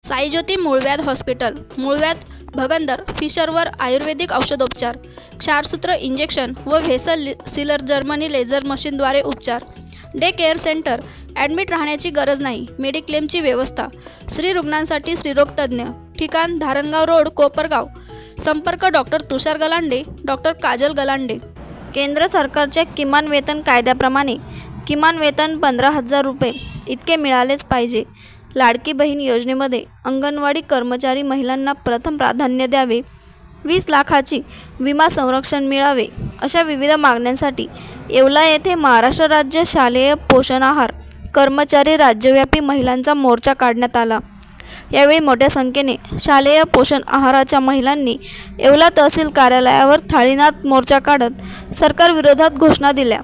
साईज्योती मूळव्याध हॉस्पिटल, मूळव्याध, भगंदर, फिशरवर आयुर्वेदिक औषधोपचार, क्षारसूत्र इंजेक्शन व व्हेसल सीलर जर्मनी लेझर मशीनद्वारे उपचार. डे केअर सेंटर, ॲडमिट राहण्याची गरज नाही. मेडिक्लेमची व्यवस्था. स्त्री रुग्णांसाठी स्त्रीरोग तज्ज्ञ. ठिकाण धारणगाव रोड, कोपरगाव. संपर्क डॉक्टर तुषार गलांडे, डॉक्टर काजल गलांडे. केंद्र सरकारच्या किमान वेतन कायद्याप्रमाणे किमान वेतन 15,000 रुपये इतके मिळालेच पाहिजे. लाडकी बहीण योजनेमध्ये अंगणवाडी कर्मचारी महिलांना प्रथम प्राधान्य द्यावे. 20 लाखाची विमा संरक्षण मिळावे, अशा विविध मागण्यांसाठी येवला येथे महाराष्ट्र राज्य शालेय पोषण आहार कर्मचारी राज्यव्यापी महिलांचा मोर्चा काढण्यात आला. यावेळी मोठ्या संख्येने शालेय पोषण आहाराच्या महिलांनी येवला तहसील कार्यालयावर थाळीनाद मोर्चा काढत सरकारविरोधात घोषणा दिल्या.